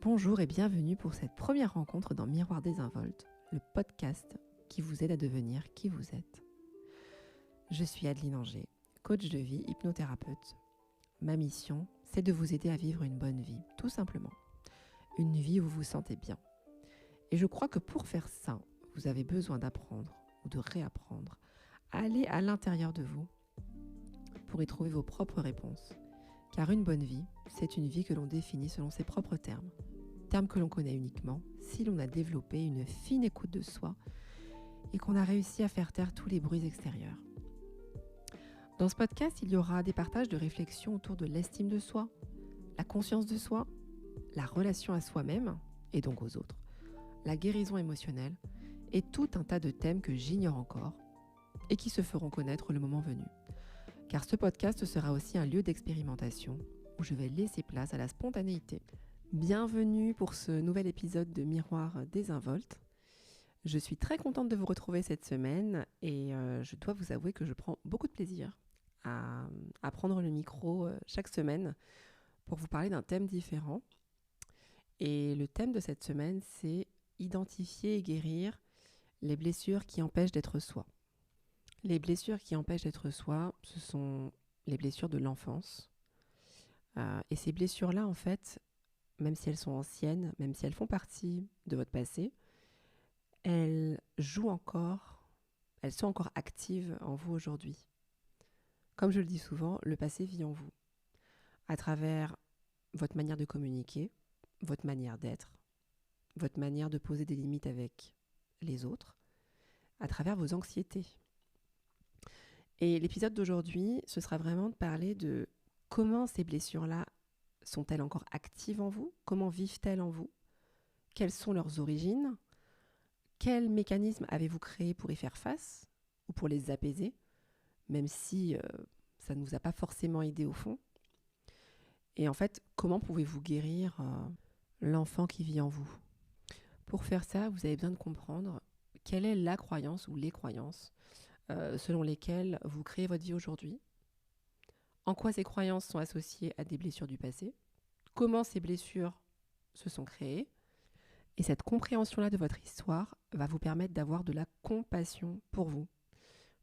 Bonjour et bienvenue pour cette première rencontre dans Miroir Désinvolte, le podcast qui vous aide à devenir qui vous êtes. Je suis Adeline Anger, coach de vie, hypnothérapeute. Ma mission, c'est de vous aider à vivre une bonne vie, tout simplement. Une vie où vous vous sentez bien. Et je crois que pour faire ça, vous avez besoin d'apprendre ou de réapprendre à aller à l'intérieur de vous pour y trouver vos propres réponses. Car une bonne vie, c'est une vie que l'on définit selon ses propres termes. Termes que l'on connaît uniquement si l'on a développé une fine écoute de soi et qu'on a réussi à faire taire tous les bruits extérieurs. Dans ce podcast, il y aura des partages de réflexions autour de l'estime de soi, la conscience de soi, la relation à soi-même et donc aux autres, la guérison émotionnelle et tout un tas de thèmes que j'ignore encore et qui se feront connaître le moment venu. Car ce podcast sera aussi un lieu d'expérimentation où je vais laisser place à la spontanéité. Bienvenue pour ce nouvel épisode de Miroir Désinvolte. Je suis très contente de vous retrouver cette semaine et je dois vous avouer que je prends beaucoup de plaisir à prendre le micro chaque semaine pour vous parler d'un thème différent. Et le thème de cette semaine, c'est identifier et guérir les blessures qui empêchent d'être soi. Les blessures qui empêchent d'être soi, ce sont les blessures de l'enfance. Et ces blessures-là, en fait, même si elles sont anciennes, même si elles font partie de votre passé, elles jouent encore, elles sont encore actives en vous aujourd'hui. Comme je le dis souvent, le passé vit en vous, à travers votre manière de communiquer, votre manière d'être, votre manière de poser des limites avec les autres, à travers vos anxiétés. Et l'épisode d'aujourd'hui, ce sera vraiment de parler de comment ces blessures-là sont-elles encore actives en vous? Comment vivent-elles en vous? Quelles sont leurs origines? Quels mécanismes avez-vous créés pour y faire face ou pour les apaiser, même si ça ne vous a pas forcément aidé au fond? Et en fait, comment pouvez-vous guérir l'enfant qui vit en vous? Pour faire ça, vous avez besoin de comprendre quelle est la croyance ou les croyances selon lesquelles vous créez votre vie aujourd'hui. En quoi ces croyances sont associées à des blessures du passé? Comment ces blessures se sont créées? Et cette compréhension-là de votre histoire va vous permettre d'avoir de la compassion pour vous,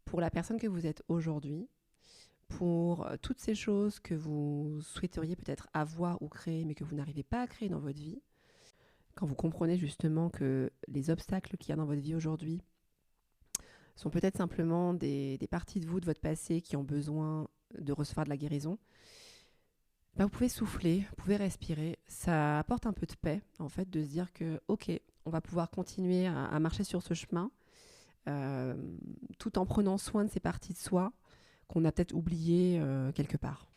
pour la personne que vous êtes aujourd'hui, pour toutes ces choses que vous souhaiteriez peut-être avoir ou créer, mais que vous n'arrivez pas à créer dans votre vie. Quand vous comprenez justement que les obstacles qu'il y a dans votre vie aujourd'hui sont peut-être simplement des parties de vous, de votre passé, qui ont besoin de recevoir de la guérison, vous pouvez souffler, vous pouvez respirer. Ça apporte un peu de paix, en fait, de se dire que, ok, on va pouvoir continuer à marcher sur ce chemin, tout en prenant soin de ces parties de soi qu'on a peut-être oubliées quelque part.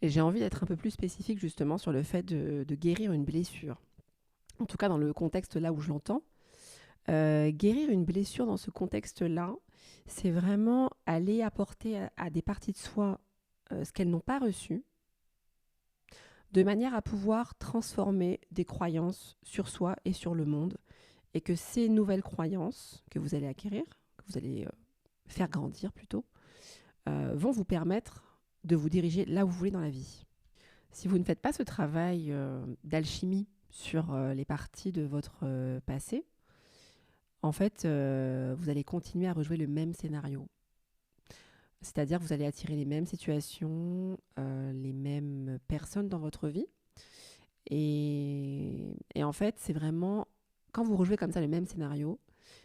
Et j'ai envie d'être un peu plus spécifique, justement, sur le fait de guérir une blessure. En tout cas, dans le contexte là où je l'entends. Guérir une blessure dans ce contexte-là, c'est vraiment aller apporter à des parties de soi ce qu'elles n'ont pas reçu, de manière à pouvoir transformer des croyances sur soi et sur le monde, et que ces nouvelles croyances que vous allez acquérir, que vous allez faire grandir plutôt, vont vous permettre de vous diriger là où vous voulez dans la vie. Si vous ne faites pas ce travail d'alchimie sur les parties de votre passé, en fait, vous allez continuer à rejouer le même scénario. C'est-à-dire que vous allez attirer les mêmes situations, les mêmes personnes dans votre vie. Et en fait, c'est vraiment, quand vous rejouez comme ça le même scénario,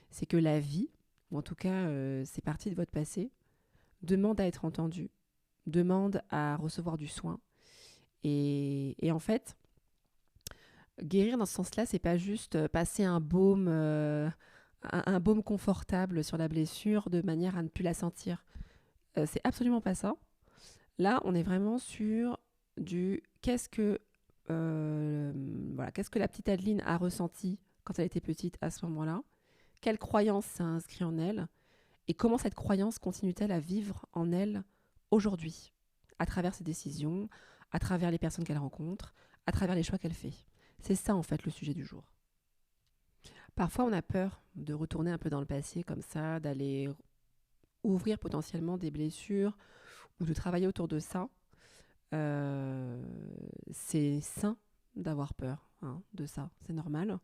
c'est que la vie, ou en tout cas ces parties de votre passé, demande à être entendue, demande à recevoir du soin. Et en fait, guérir dans ce sens-là, c'est pas juste passer un baume confortable sur la blessure de manière à ne plus la sentir. C'est absolument pas ça. Là, on est vraiment sur du qu'est-ce que la petite Adeline a ressenti quand elle était petite à ce moment-là, quelle croyance ça a inscrit en elle et comment cette croyance continue-t-elle à vivre en elle aujourd'hui, à travers ses décisions, à travers les personnes qu'elle rencontre, à travers les choix qu'elle fait. C'est ça en fait le sujet du jour. Parfois, on a peur de retourner un peu dans le passé comme ça, d'aller ouvrir potentiellement des blessures ou de travailler autour de ça. C'est sain d'avoir peur. de ça, c'est normal.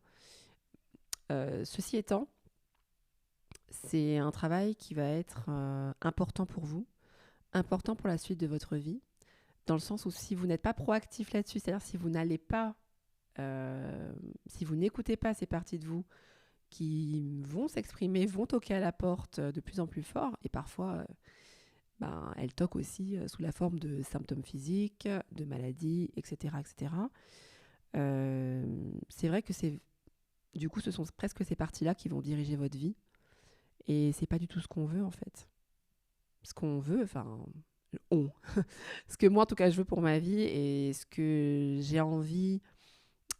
Ceci étant, c'est un travail qui va être important pour vous, important pour la suite de votre vie, dans le sens où si vous n'êtes pas proactif là-dessus, c'est-à-dire si vous n'allez pas, si vous n'écoutez pas ces parties de vous qui vont s'exprimer, vont toquer à la porte de plus en plus fort, et parfois elles toquent aussi sous la forme de symptômes physiques, de maladies, etc. etc. C'est vrai que du coup, ce sont presque ces parties-là qui vont diriger votre vie, et c'est pas du tout ce qu'on veut en fait. Ce qu'on veut, ce que moi en tout cas je veux pour ma vie et ce que j'ai envie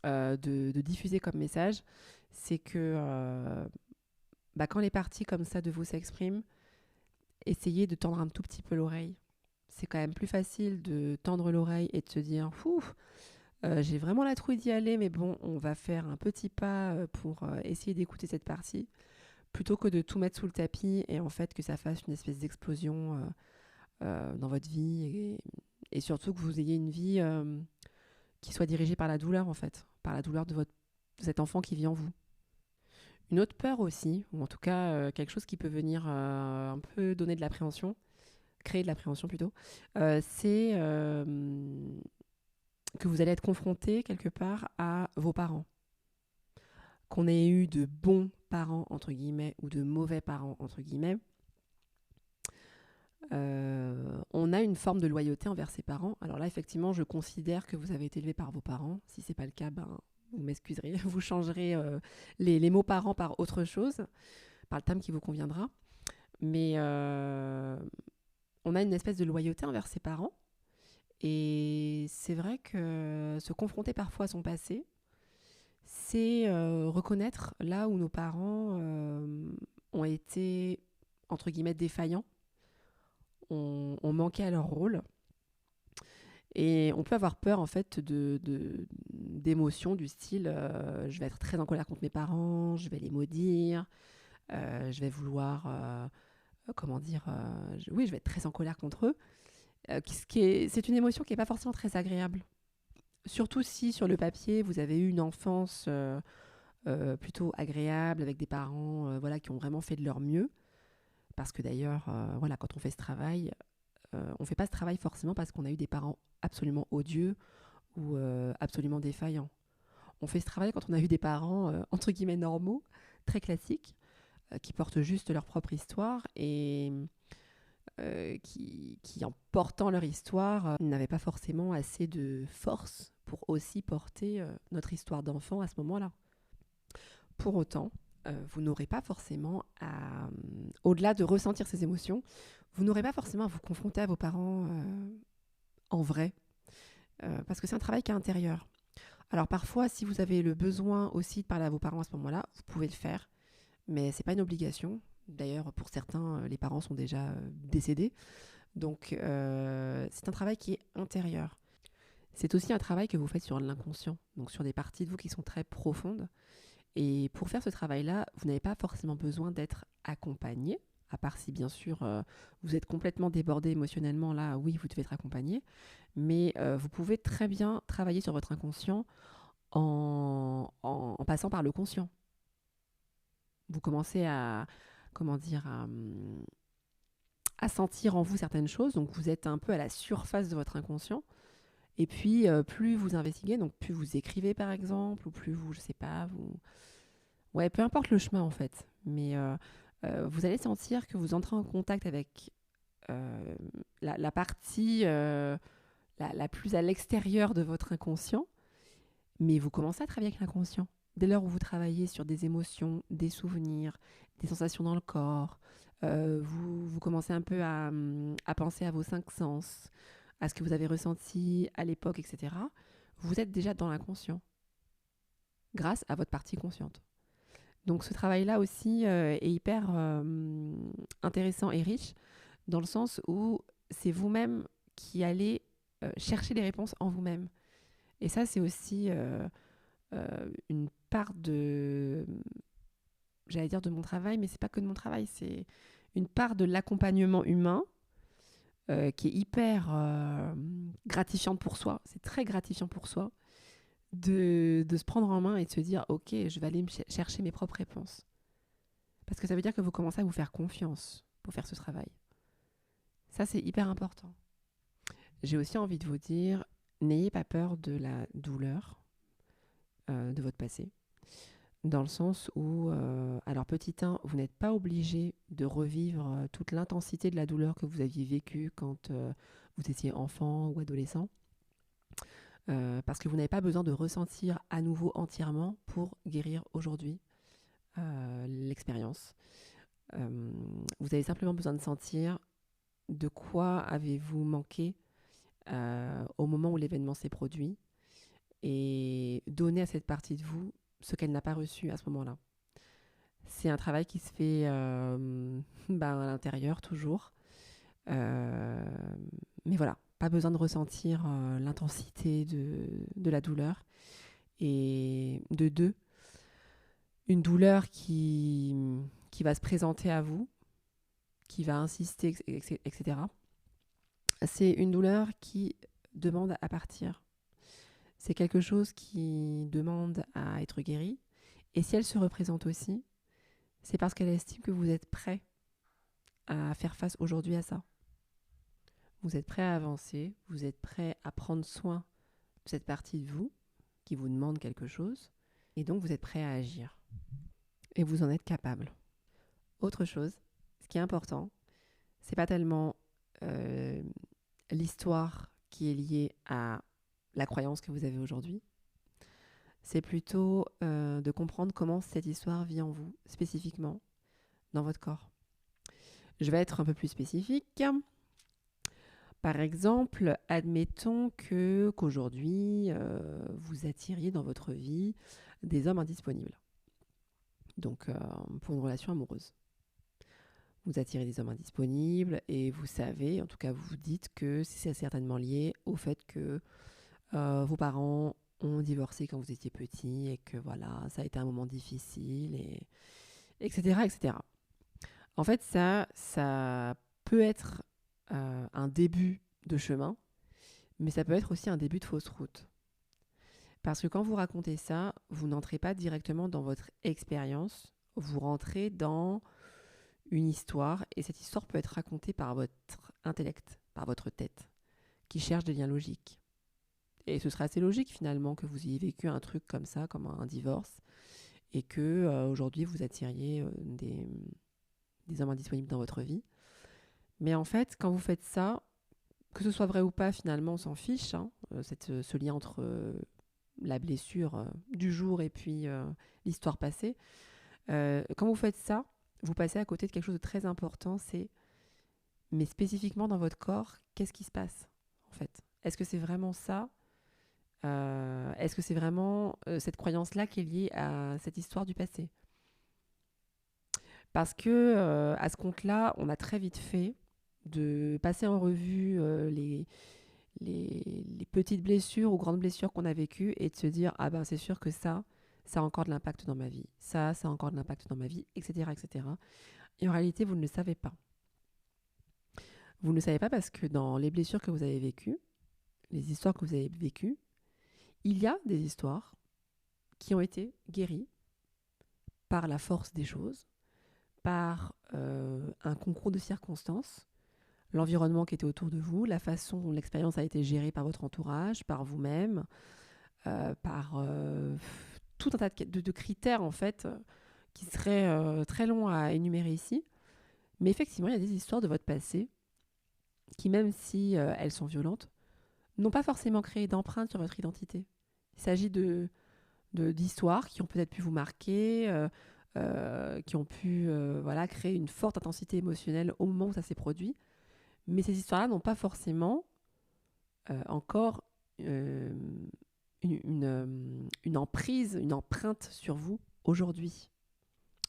de diffuser comme message, c'est que quand les parties comme ça de vous s'expriment, essayez de tendre un tout petit peu l'oreille. C'est quand même plus facile de tendre l'oreille et de se dire j'ai vraiment la trouille d'y aller, mais bon, on va faire un petit pas pour essayer d'écouter cette partie, plutôt que de tout mettre sous le tapis et en fait que ça fasse une espèce d'explosion dans votre vie et surtout que vous ayez une vie qui soit dirigée par la douleur en fait, par la douleur de cet enfant qui vit en vous. Une autre peur aussi, ou en tout cas quelque chose qui peut venir un peu donner de l'appréhension, créer de l'appréhension plutôt, c'est que vous allez être confronté quelque part à vos parents. Qu'on ait eu de bons parents, entre guillemets, ou de mauvais parents, entre guillemets, on a une forme de loyauté envers ses parents. Alors là, effectivement, je considère que vous avez été élevé par vos parents. Si ce n'est pas le cas, vous m'excuserez, vous changerez les mots parents par autre chose, par le terme qui vous conviendra. Mais on a une espèce de loyauté envers ses parents. Et c'est vrai que se confronter parfois à son passé, c'est reconnaître là où nos parents ont été, entre guillemets, défaillants, ont manqué à leur rôle. Et on peut avoir peur, en fait, d'émotions du style je vais être très en colère contre mes parents, je vais les maudire, je vais vouloir, je vais être très en colère contre eux. C'est une émotion qui n'est pas forcément très agréable. Surtout si, sur le papier, vous avez eu une enfance plutôt agréable, avec des parents qui ont vraiment fait de leur mieux. Parce que d'ailleurs, quand on fait ce travail, on ne fait pas ce travail forcément parce qu'on a eu des parents absolument odieux ou absolument défaillants. On fait ce travail quand on a eu des parents, entre guillemets, normaux, très classiques, qui portent juste leur propre histoire et qui, en portant leur histoire, n'avaient pas forcément assez de force pour aussi porter notre histoire d'enfant à ce moment-là. Pour autant, vous n'aurez pas forcément au-delà de ressentir ces émotions, vous n'aurez pas forcément à vous confronter à vos parents en vrai, parce que c'est un travail qui est intérieur. Alors parfois, si vous avez le besoin aussi de parler à vos parents à ce moment-là, vous pouvez le faire, mais c'est pas une obligation. D'ailleurs, pour certains, les parents sont déjà décédés, donc c'est un travail qui est intérieur. C'est aussi un travail que vous faites sur l'inconscient, donc sur des parties de vous qui sont très profondes. Et pour faire ce travail-là, vous n'avez pas forcément besoin d'être accompagné, à part si bien sûr vous êtes complètement débordé émotionnellement, là oui, vous devez être accompagné, mais vous pouvez très bien travailler sur votre inconscient en passant par le conscient. Vous commencez à sentir en vous certaines choses, donc vous êtes un peu à la surface de votre inconscient. Et puis, plus vous investiguez, donc plus vous écrivez par exemple, ou plus vous, je sais pas, Ouais, peu importe le chemin en fait. Mais vous allez sentir que vous entrez en contact avec la partie la plus à l'extérieur de votre inconscient, mais vous commencez à travailler avec l'inconscient. Dès lors où vous travaillez sur des émotions, des souvenirs, des sensations dans le corps, vous commencez un peu à penser à vos 5 sens, à ce que vous avez ressenti à l'époque, etc. Vous êtes déjà dans l'inconscient, grâce à votre partie consciente. Donc ce travail-là aussi est hyper intéressant et riche, dans le sens où c'est vous-même qui allez chercher les réponses en vous-même. Et ça, c'est aussi une part j'allais dire de mon travail, mais c'est pas que de mon travail, c'est une part de l'accompagnement humain qui est hyper gratifiante pour soi. C'est très gratifiant pour soi de se prendre en main et de se dire « Ok, je vais aller chercher mes propres réponses ». Parce que ça veut dire que vous commencez à vous faire confiance pour faire ce travail. Ça, c'est hyper important. J'ai aussi envie de vous dire, n'ayez pas peur de la douleur de votre passé. Dans le sens où, alors petit 1, vous n'êtes pas obligé de revivre toute l'intensité de la douleur que vous aviez vécue quand vous étiez enfant ou adolescent. Parce que vous n'avez pas besoin de ressentir à nouveau entièrement pour guérir aujourd'hui l'expérience. Vous avez simplement besoin de sentir de quoi avez-vous manqué au moment où l'événement s'est produit et donner à cette partie de vous ce qu'elle n'a pas reçu à ce moment-là. C'est un travail qui se fait à l'intérieur toujours. Mais voilà, pas besoin de ressentir l'intensité de la douleur. Et de 2, une douleur qui va se présenter à vous, qui va insister, etc. C'est une douleur qui demande à partir. C'est quelque chose qui demande à être guéri. Et si elle se représente aussi, c'est parce qu'elle estime que vous êtes prêt à faire face aujourd'hui à ça. Vous êtes prêt à avancer, vous êtes prêt à prendre soin de cette partie de vous qui vous demande quelque chose, et donc vous êtes prêt à agir. Et vous en êtes capable. Autre chose, ce qui est important, c'est pas tellement l'histoire qui est liée à la croyance que vous avez aujourd'hui, c'est plutôt de comprendre comment cette histoire vit en vous, spécifiquement, dans votre corps. Je vais être un peu plus spécifique. Par exemple, admettons qu'aujourd'hui, vous attiriez dans votre vie des hommes indisponibles. Donc, pour une relation amoureuse. Vous attirez des hommes indisponibles et vous savez, en tout cas vous vous dites que c'est certainement lié au fait que vos parents ont divorcé quand vous étiez petit et que voilà, ça a été un moment difficile, etc., etc. En fait, ça peut être un début de chemin, mais ça peut être aussi un début de fausse route. Parce que quand vous racontez ça, vous n'entrez pas directement dans votre expérience, vous rentrez dans une histoire, et cette histoire peut être racontée par votre intellect, par votre tête, qui cherche des liens logiques. Et ce serait assez logique finalement que vous ayez vécu un truc comme ça, comme un divorce, et que aujourd'hui vous attiriez des hommes indisponibles dans votre vie. Mais en fait, quand vous faites ça, que ce soit vrai ou pas, finalement, on s'en fiche. Ce lien entre la blessure du jour et puis l'histoire passée. Quand vous faites ça, vous passez à côté de quelque chose de très important, mais spécifiquement dans votre corps, qu'est-ce qui se passe en fait ? Est-ce que c'est vraiment ça ? Est-ce que c'est vraiment cette croyance-là qui est liée à cette histoire du passé ? Parce que à ce compte-là, on a très vite fait de passer en revue les petites blessures ou grandes blessures qu'on a vécues et de se dire « Ah ben c'est sûr que ça a encore de l'impact dans ma vie. Ça a encore de l'impact dans ma vie, etc. etc. » Et en réalité, vous ne le savez pas. Vous ne le savez pas parce que dans les blessures que vous avez vécues, les histoires que vous avez vécues, il y a des histoires qui ont été guéries par la force des choses, par un concours de circonstances, l'environnement qui était autour de vous, la façon dont l'expérience a été gérée par votre entourage, par vous-même, par tout un tas de critères en fait qui seraient très longs à énumérer ici. Mais effectivement, il y a des histoires de votre passé qui, même si elles sont violentes, n'ont pas forcément créé d'empreinte sur votre identité. Il s'agit d'histoires qui ont peut-être pu vous marquer, qui ont pu créer une forte intensité émotionnelle au moment où ça s'est produit. Mais ces histoires-là n'ont pas forcément encore une emprise, une empreinte sur vous aujourd'hui.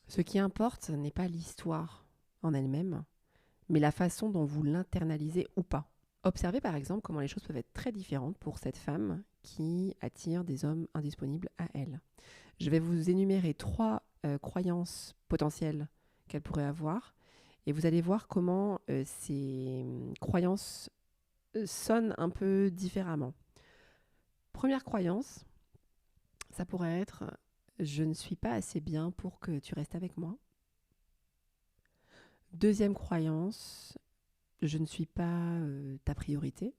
Ce qui importe, ce n'est pas l'histoire en elle-même, mais la façon dont vous l'internalisez ou pas. Observez par exemple comment les choses peuvent être très différentes pour cette femme qui attire des hommes indisponibles à elle. Je vais vous énumérer 3 croyances potentielles qu'elle pourrait avoir et vous allez voir comment ces croyances sonnent un peu différemment. Première croyance, Ça pourrait être je ne suis pas assez bien pour que tu restes avec moi. Deuxième croyance, je ne suis pas ta priorité.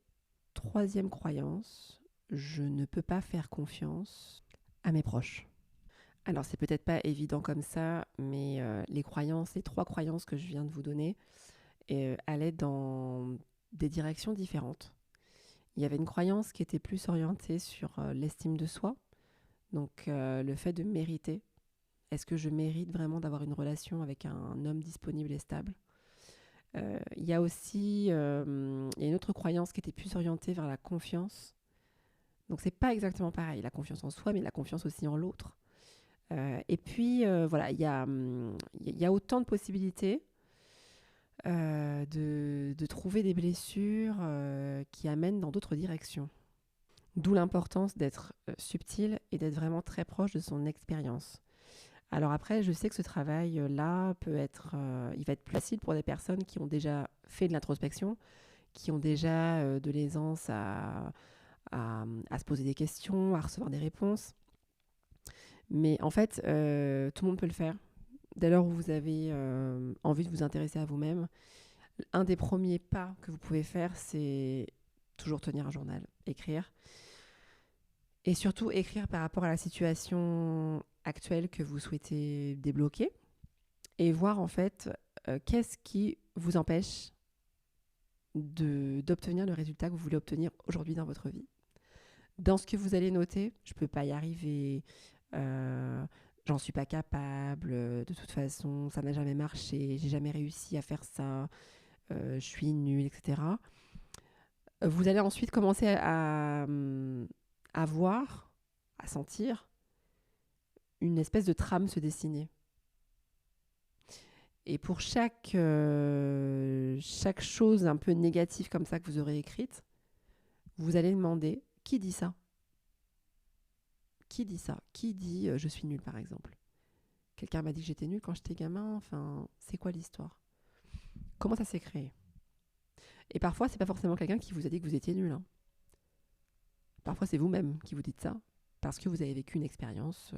Troisième croyance, je ne peux pas faire confiance à mes proches. Alors c'est peut-être pas évident comme ça, mais les trois croyances que je viens de vous donner, allaient dans des directions différentes. Il y avait une croyance qui était plus orientée sur l'estime de soi, donc le fait de mériter. Est-ce que je mérite vraiment d'avoir une relation avec un homme disponible et stable? Il y a aussi il y a une autre croyance qui était plus orientée vers la confiance. Donc c'est pas exactement pareil, la confiance en soi, mais la confiance aussi en l'autre. Et puis voilà, il y a autant de possibilités de trouver des blessures qui amènent dans d'autres directions. D'où l'importance d'être subtil et d'être vraiment très proche de son expérience. Alors après, je sais que ce travail-là il va être plus facile pour des personnes qui ont déjà fait de l'introspection, qui ont déjà de l'aisance à se poser des questions, à recevoir des réponses. Mais en fait, tout le monde peut le faire. Dès lors où vous avez envie de vous intéresser à vous-même, un des premiers pas que vous pouvez faire, c'est toujours tenir un journal, écrire. Et surtout écrire par rapport à la situation actuelle que vous souhaitez débloquer et voir en fait qu'est-ce qui vous empêche d'obtenir le résultat que vous voulez obtenir aujourd'hui dans votre vie. Dans ce que vous allez noter, je ne peux pas y arriver, j'en suis pas capable, de toute façon, ça n'a jamais marché, j'ai jamais réussi à faire ça, je suis nulle, etc. Vous allez ensuite commencer à voir, à sentir une espèce de trame se dessiner. Et pour chaque chose un peu négative comme ça que vous aurez écrite, vous allez demander qui dit ça? Qui dit ça? Qui dit je suis nulle par exemple? Quelqu'un m'a dit que j'étais nulle quand j'étais gamin. Enfin, c'est quoi l'histoire? Comment ça s'est créé? Et parfois, c'est pas forcément quelqu'un qui vous a dit que vous étiez nul. Hein. Parfois, c'est vous-même qui vous dites ça parce que vous avez vécu une expérience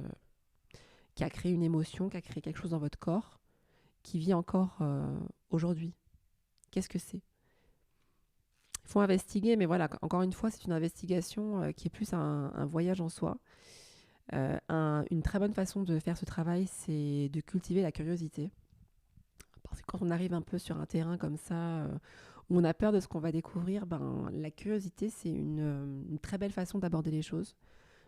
qui a créé une émotion, qui a créé quelque chose dans votre corps qui vit encore aujourd'hui. Qu'est-ce que c'est? Il faut investiguer, mais voilà, encore une fois, c'est une investigation qui est plus un voyage en soi. Une très bonne façon de faire ce travail, c'est de cultiver la curiosité. Parce que quand on arrive un peu sur un terrain comme ça, où on a peur de ce qu'on va découvrir, la curiosité, c'est une très belle façon d'aborder les choses.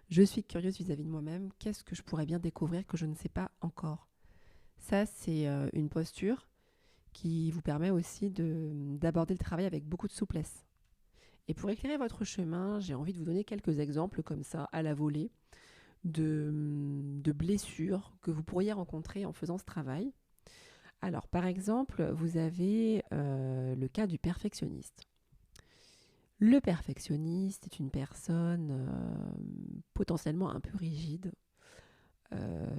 Je suis curieuse vis-à-vis de moi-même. Qu'est-ce que je pourrais bien découvrir que je ne sais pas encore? Ça, c'est une posture qui vous permet aussi d'aborder le travail avec beaucoup de souplesse. Et pour éclairer votre chemin, j'ai envie de vous donner quelques exemples comme ça, à la volée, de blessures que vous pourriez rencontrer en faisant ce travail. Alors, par exemple, vous avez le cas du perfectionniste. Le perfectionniste est une personne potentiellement un peu rigide,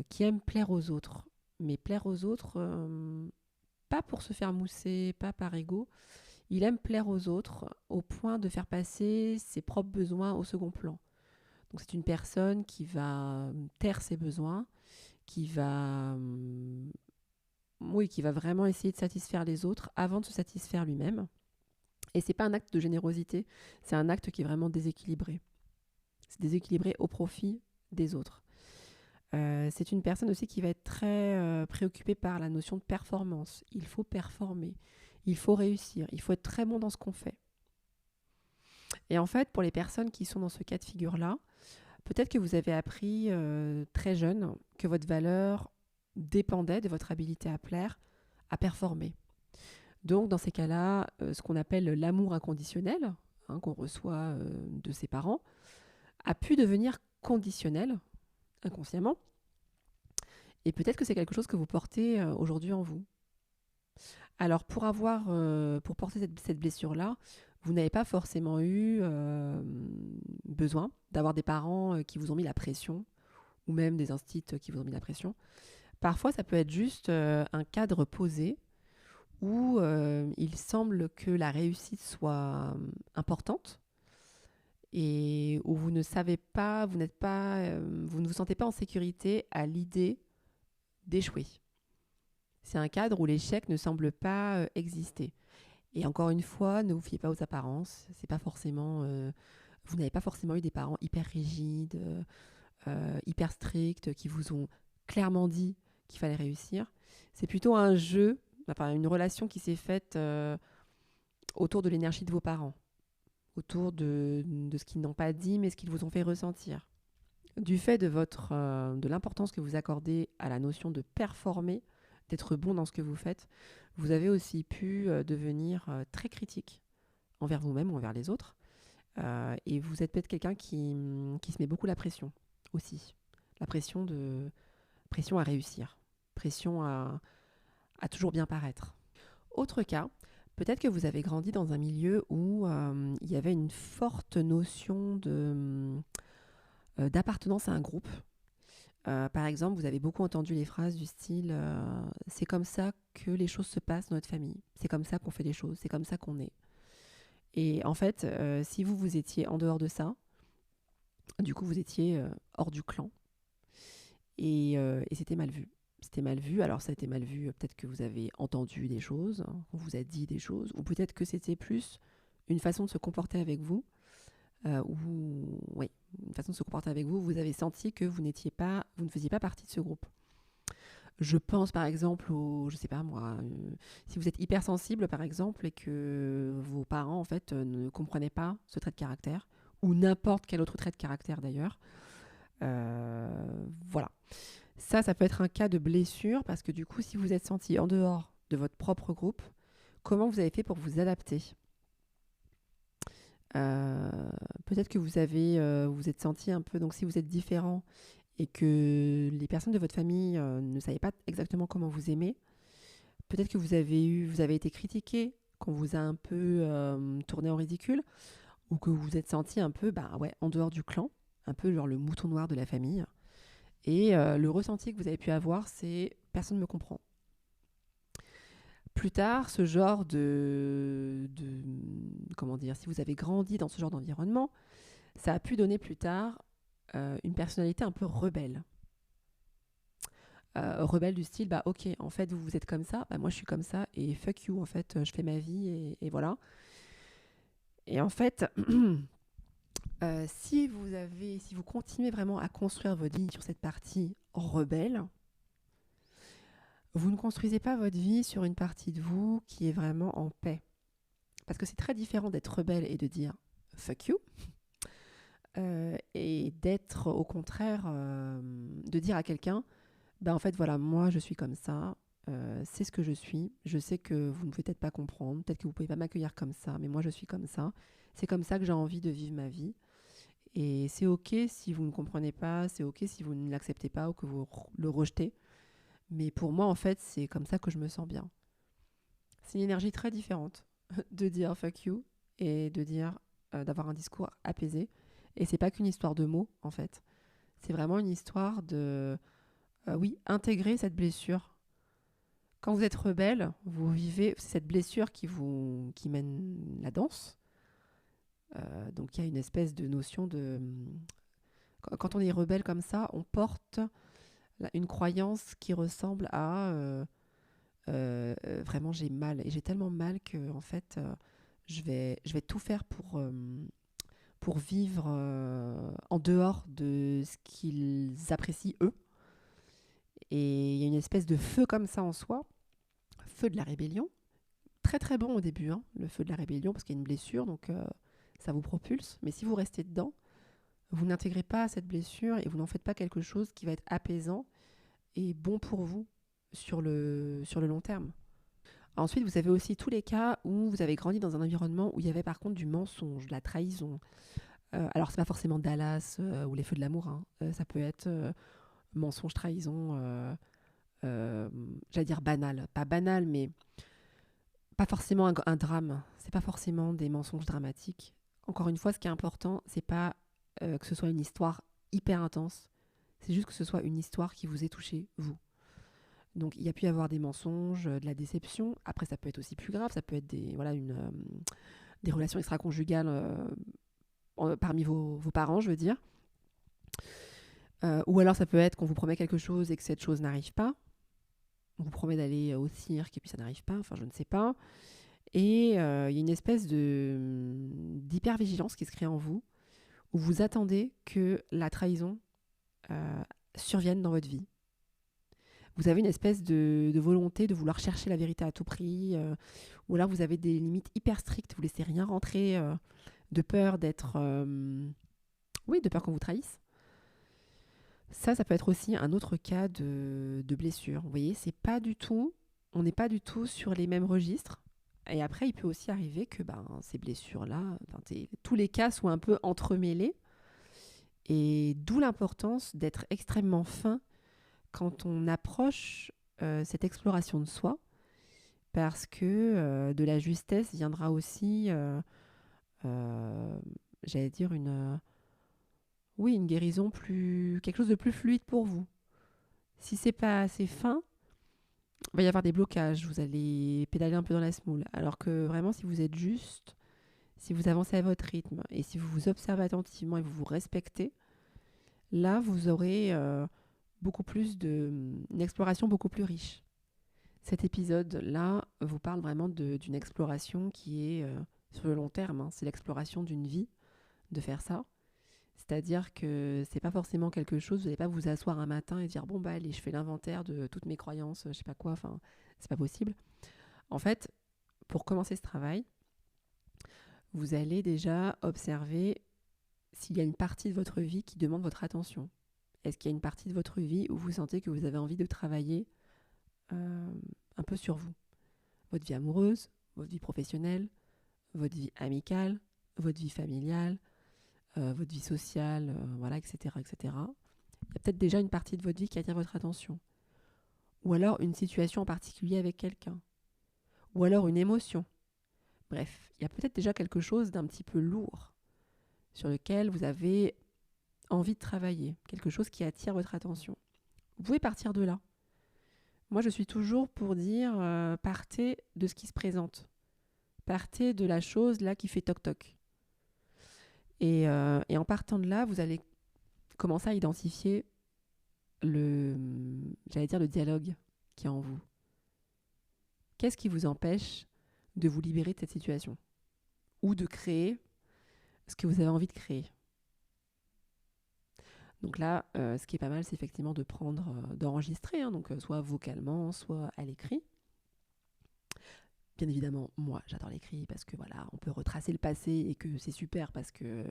qui aime plaire aux autres. Mais plaire aux autres, pas pour se faire mousser, pas par ego. Il aime plaire aux autres au point de faire passer ses propres besoins au second plan. Donc c'est une personne qui va taire ses besoins, qui va, qui va vraiment essayer de satisfaire les autres avant de se satisfaire lui-même. Et c'est pas un acte de générosité, c'est un acte qui est vraiment déséquilibré. C'est déséquilibré au profit des autres. C'est une personne aussi qui va être très préoccupée par la notion de performance. Il faut performer, il faut réussir, il faut être très bon dans ce qu'on fait. Et en fait, pour les personnes qui sont dans ce cas de figure-là, peut-être que vous avez appris très jeune que votre valeur dépendait de votre habilité à plaire, à performer. Donc, dans ces cas-là, ce qu'on appelle l'amour inconditionnel, qu'on reçoit de ses parents, a pu devenir conditionnel, inconsciemment. Et peut-être que c'est quelque chose que vous portez aujourd'hui en vous. Alors, pour porter cette blessure-là, vous n'avez pas forcément eu besoin d'avoir des parents qui vous ont mis la pression, ou même des instits qui vous ont mis la pression. Parfois, ça peut être juste un cadre posé où il semble que la réussite soit importante et où vous ne savez pas, vous ne vous sentez pas en sécurité à l'idée d'échouer. C'est un cadre où l'échec ne semble pas exister. Et encore une fois, ne vous fiez pas aux apparences. C'est pas forcément, vous n'avez pas forcément eu des parents hyper rigides, hyper stricts, qui vous ont clairement dit qu'il fallait réussir. C'est plutôt un jeu, enfin une relation qui s'est faite autour de l'énergie de vos parents, autour de ce qu'ils n'ont pas dit, mais ce qu'ils vous ont fait ressentir. Du fait de l'importance que vous accordez à la notion de performer, d'être bon dans ce que vous faites, vous avez aussi pu devenir très critique envers vous-même ou envers les autres. Et vous êtes peut-être quelqu'un qui se met beaucoup la pression aussi. La pression à réussir, pression à toujours bien paraître. Autre cas, peut-être que vous avez grandi dans un milieu où il y avait une forte notion d'appartenance à un groupe. Par exemple, vous avez beaucoup entendu les phrases du style c'est comme ça que les choses se passent dans notre famille, c'est comme ça qu'on fait les choses, c'est comme ça qu'on est. Et en fait, si vous étiez en dehors de ça, du coup, vous étiez hors du clan et c'était mal vu. C'était mal vu. Alors, ça a été mal vu. Peut-être que vous avez entendu des choses, hein, on vous a dit des choses, ou peut-être que c'était plus une façon de se comporter avec vous, oui, une façon de se comporter avec vous. Vous avez senti que vous ne faisiez pas partie de ce groupe. Je pense par exemple je sais pas moi, si vous êtes hypersensible par exemple et que vos parents en fait ne comprenaient pas ce trait de caractère, ou n'importe quel autre trait de caractère d'ailleurs, voilà. Ça peut être un cas de blessure parce que du coup, si vous êtes senti en dehors de votre propre groupe, comment vous avez fait pour vous adapter ? Peut-être que vous êtes senti un peu, donc si vous êtes différent et que les personnes de votre famille ne savaient pas exactement comment vous aimer, peut-être que vous avez été critiqué, qu'on vous a un peu tourné en ridicule, ou que vous vous êtes senti un peu en dehors du clan, un peu genre le mouton noir de la famille. Et le ressenti que vous avez pu avoir, c'est personne ne me comprend. Plus tard, ce genre comment dire, si vous avez grandi dans ce genre d'environnement, ça a pu donner plus tard une personnalité un peu rebelle. Rebelle du style, ok, en fait, vous êtes comme ça, moi je suis comme ça, et fuck you, en fait, je fais ma vie, et voilà. Et en fait, si vous continuez vraiment à construire votre vie sur cette partie rebelle, vous ne construisez pas votre vie sur une partie de vous qui est vraiment en paix. Parce que c'est très différent d'être rebelle et de dire fuck you, et d'être au contraire, de dire à quelqu'un, en fait voilà, moi je suis comme ça, c'est ce que je suis, je sais que vous ne pouvez peut-être pas comprendre, peut-être que vous ne pouvez pas m'accueillir comme ça, mais moi je suis comme ça, c'est comme ça que j'ai envie de vivre ma vie. Et c'est ok si vous ne comprenez pas, c'est ok si vous ne l'acceptez pas ou que vous le rejetez. Mais pour moi, en fait, c'est comme ça que je me sens bien. C'est une énergie très différente de dire fuck you et de dire d'avoir un discours apaisé. Et c'est pas qu'une histoire de mots, en fait. C'est vraiment une histoire de, intégrer cette blessure. Quand vous êtes rebelle, vous vivez, c'est cette blessure qui mène la danse. Donc il y a une espèce de notion de... Quand on est rebelle comme ça, on porte une croyance qui ressemble à vraiment j'ai mal, et j'ai tellement mal que en fait je vais tout faire pour vivre en dehors de ce qu'ils apprécient eux. Et il y a une espèce de feu comme ça en soi, feu de la rébellion, très très bon au début, hein, le feu de la rébellion, parce qu'il y a une blessure, donc ça vous propulse. Mais si vous restez dedans, vous n'intégrez pas cette blessure et vous n'en faites pas quelque chose qui va être apaisant et bon pour vous sur le long terme. Ensuite, vous avez aussi tous les cas où vous avez grandi dans un environnement où il y avait par contre du mensonge, de la trahison. Alors, c'est pas forcément Dallas ou les feux de l'amour, hein. Ça peut être mensonge, trahison, j'allais dire banal. Pas banal, mais pas forcément un drame. C'est pas forcément des mensonges dramatiques. Encore une fois, ce qui est important, c'est pas que ce soit une histoire hyper intense. C'est juste que ce soit une histoire qui vous ait touché, vous. Donc, il y a pu y avoir des mensonges, de la déception. Après, ça peut être aussi plus grave. Ça peut être des relations extra-conjugales parmi vos parents, je veux dire. Ou alors ça peut être qu'on vous promet quelque chose et que cette chose n'arrive pas. On vous promet d'aller au cirque et puis ça n'arrive pas, enfin je ne sais pas. Et il y a une espèce d'hypervigilance qui se crée en vous, où vous attendez que la trahison survienne dans votre vie. Vous avez une espèce de volonté de vouloir chercher la vérité à tout prix, ou là vous avez des limites hyper strictes, vous ne laissez rien rentrer, de peur d'être... de peur qu'on vous trahisse. Ça peut être aussi un autre cas de blessure. Vous voyez, on n'est pas du tout sur les mêmes registres. Et après, il peut aussi arriver que ces blessures-là, tous les cas soient un peu entremêlés. Et d'où l'importance d'être extrêmement fin quand on approche cette exploration de soi, parce que de la justesse viendra aussi, j'allais dire, une guérison quelque chose de plus fluide pour vous. Si c'est pas assez fin, il va y avoir des blocages, vous allez pédaler un peu dans la semoule. Alors que vraiment, si vous êtes juste, si vous avancez à votre rythme et si vous vous observez attentivement et vous vous respectez, là, vous aurez beaucoup plus une exploration beaucoup plus riche. Cet épisode-là vous parle vraiment d'une exploration qui est sur le long terme. Hein. C'est l'exploration d'une vie, de faire ça. C'est-à-dire que c'est pas forcément quelque chose, vous n'allez pas vous asseoir un matin et dire allez, je fais l'inventaire de toutes mes croyances, je sais pas quoi, enfin, c'est pas possible. En fait, pour commencer ce travail, vous allez déjà observer s'il y a une partie de votre vie qui demande votre attention. Est-ce qu'il y a une partie de votre vie où vous sentez que vous avez envie de travailler un peu sur vous? Votre vie amoureuse, votre vie professionnelle, votre vie amicale, votre vie familiale, votre vie sociale, etc., etc. Il y a peut-être déjà une partie de votre vie qui attire votre attention. Ou alors une situation en particulier avec quelqu'un. Ou alors une émotion. Bref, il y a peut-être déjà quelque chose d'un petit peu lourd sur lequel vous avez envie de travailler, quelque chose qui attire votre attention. Vous pouvez partir de là. Moi, je suis toujours pour dire partez de ce qui se présente. Partez de la chose là qui fait toc-toc. Et en partant de là, vous allez commencer à identifier le dialogue qui est en vous. Qu'est-ce qui vous empêche de vous libérer de cette situation? Ou de créer ce que vous avez envie de créer? Donc là, ce qui est pas mal, c'est effectivement d'enregistrer, donc soit vocalement, soit à l'écrit. Bien évidemment, moi, j'adore l'écrit parce que on peut retracer le passé et que c'est super parce que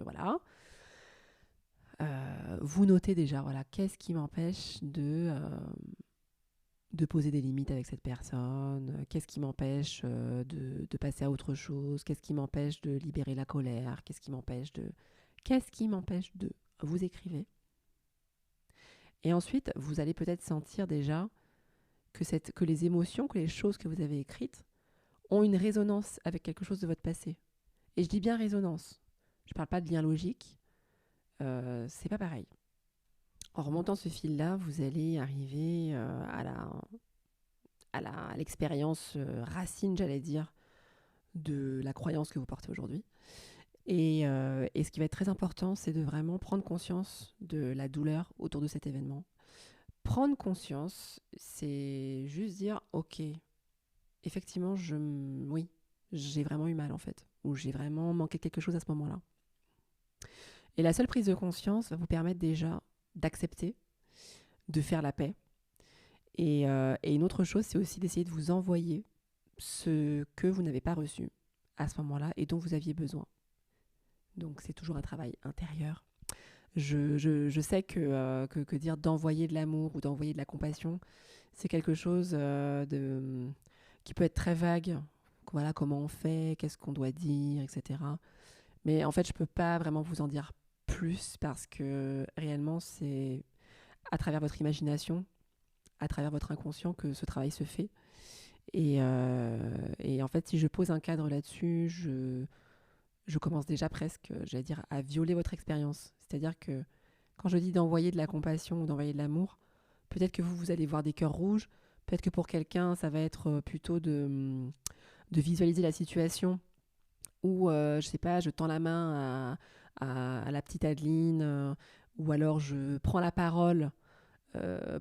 vous notez déjà, qu'est-ce qui m'empêche de poser des limites avec cette personne, qu'est-ce qui m'empêche de passer à autre chose, qu'est-ce qui m'empêche de libérer la colère, qu'est-ce qui m'empêche de... Vous écrivez. Et ensuite, vous allez peut-être sentir déjà que les émotions, que les choses que vous avez écrites ont une résonance avec quelque chose de votre passé. Et je dis bien résonance. Je ne parle pas de lien logique. C'est pas pareil. En remontant ce fil-là, vous allez arriver à l'expérience racine, j'allais dire, de la croyance que vous portez aujourd'hui. Et ce qui va être très important, c'est de vraiment prendre conscience de la douleur autour de cet événement. Prendre conscience, c'est juste dire, ok, effectivement, j'ai vraiment eu mal en fait, ou j'ai vraiment manqué quelque chose à ce moment-là. Et la seule prise de conscience va vous permettre déjà d'accepter, de faire la paix. Et une autre chose, c'est aussi d'essayer de vous envoyer ce que vous n'avez pas reçu à ce moment-là et dont vous aviez besoin. Donc c'est toujours un travail intérieur. Je sais que dire d'envoyer de l'amour ou d'envoyer de la compassion, c'est quelque chose qui peut être très vague. Comment on fait, qu'est-ce qu'on doit dire, etc. Mais en fait, je ne peux pas vraiment vous en dire plus parce que réellement, c'est à travers votre imagination, à travers votre inconscient que ce travail se fait. Et en fait, si je pose un cadre là-dessus, je commence déjà presque, à violer votre expérience. C'est-à-dire que quand je dis d'envoyer de la compassion ou d'envoyer de l'amour, peut-être que vous allez voir des cœurs rouges, peut-être que pour quelqu'un, ça va être plutôt de visualiser la situation où, je tends la main à la petite Adeline, ou alors je prends la parole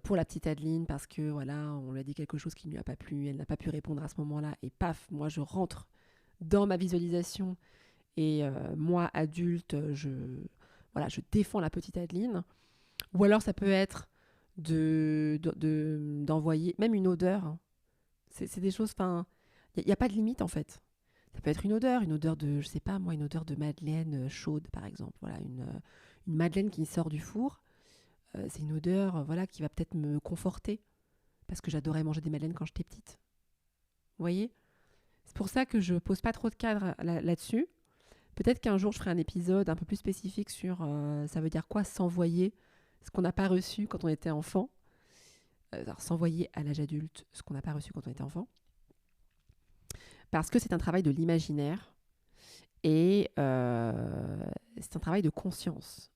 pour la petite Adeline parce que voilà, on lui a dit quelque chose qui ne lui a pas plu, elle n'a pas pu répondre à ce moment-là, et paf, moi je rentre dans ma visualisation et moi adulte, je défends la petite Adeline. Ou alors ça peut être d'envoyer même une odeur, hein. C'est des choses, enfin, il n'y a pas de limite en fait. Ça peut être une odeur de, je sais pas moi, une odeur de madeleine chaude par exemple. Voilà, une madeleine qui sort du four. C'est une odeur voilà, qui va peut-être me conforter parce que j'adorais manger des madeleines quand j'étais petite. Vous voyez? C'est pour ça que je pose pas trop de cadre là-dessus. Peut-être qu'un jour je ferai un épisode un peu plus spécifique sur ça veut dire quoi s'envoyer ce qu'on n'a pas reçu quand on était enfant. Alors, s'envoyer à l'âge adulte ce qu'on n'a pas reçu quand on était enfant. Parce que c'est un travail de l'imaginaire et c'est un travail de conscience.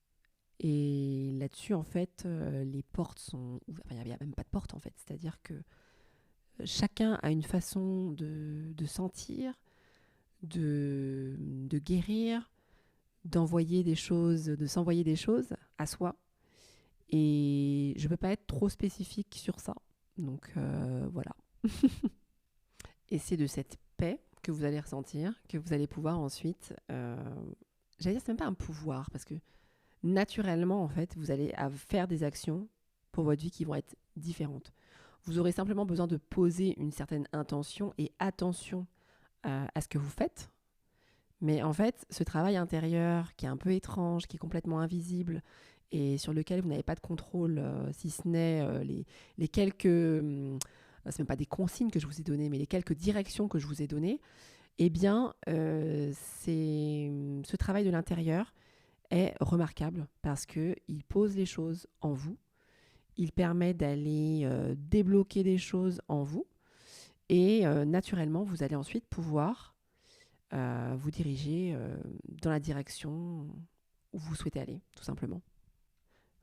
Et là-dessus, en fait, les portes sont ouvertes. Enfin, il n'y a même pas de porte, en fait. C'est-à-dire que chacun a une façon de sentir, de guérir, d'envoyer des choses, de s'envoyer des choses à soi. Et je ne peux pas être trop spécifique sur ça. Donc, voilà. Et c'est de cette paix que vous allez ressentir, que vous allez pouvoir ensuite... j'allais dire, c'est même pas un pouvoir, parce que naturellement, en fait, vous allez faire des actions pour votre vie qui vont être différentes. Vous aurez simplement besoin de poser une certaine intention et attention à ce que vous faites. Mais en fait, ce travail intérieur qui est un peu étrange, qui est complètement invisible et sur lequel vous n'avez pas de contrôle, si ce n'est les quelques... c'est même pas des consignes que je vous ai données, mais les quelques directions que je vous ai données, eh bien, ce travail de l'intérieur est remarquable parce qu'il pose les choses en vous, il permet d'aller débloquer des choses en vous et naturellement, vous allez ensuite pouvoir vous diriger dans la direction où vous souhaitez aller, tout simplement.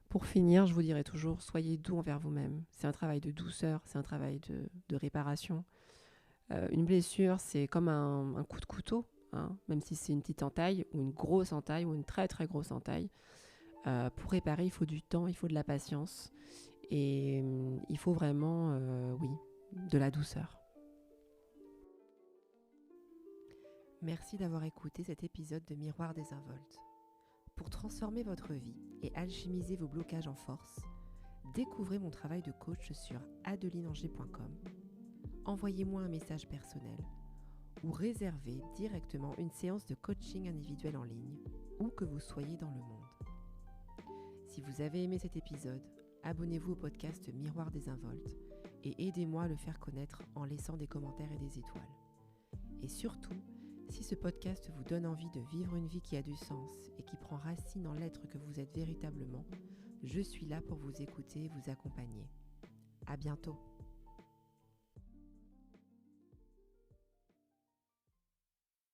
Pour finir, je vous dirai toujours, soyez doux envers vous-même. C'est un travail de douceur, c'est un travail de réparation. Une blessure, c'est comme un coup de couteau, hein, même si c'est une petite entaille ou une grosse entaille ou une très très grosse entaille. Pour réparer, il faut du temps, il faut de la patience et il faut vraiment, oui, de la douceur. Merci d'avoir écouté cet épisode de Miroir désinvolte. Pour transformer votre vie et alchimiser vos blocages en force, découvrez mon travail de coach sur adelineanger.com. Envoyez-moi un message personnel ou réservez directement une séance de coaching individuel en ligne, où que vous soyez dans le monde. Si vous avez aimé cet épisode, abonnez-vous au podcast Miroir désinvolte et aidez-moi à le faire connaître en laissant des commentaires et des étoiles. Et surtout, si ce podcast vous donne envie de vivre une vie qui a du sens et qui prend racine en l'être que vous êtes véritablement, je suis là pour vous écouter et vous accompagner. À bientôt.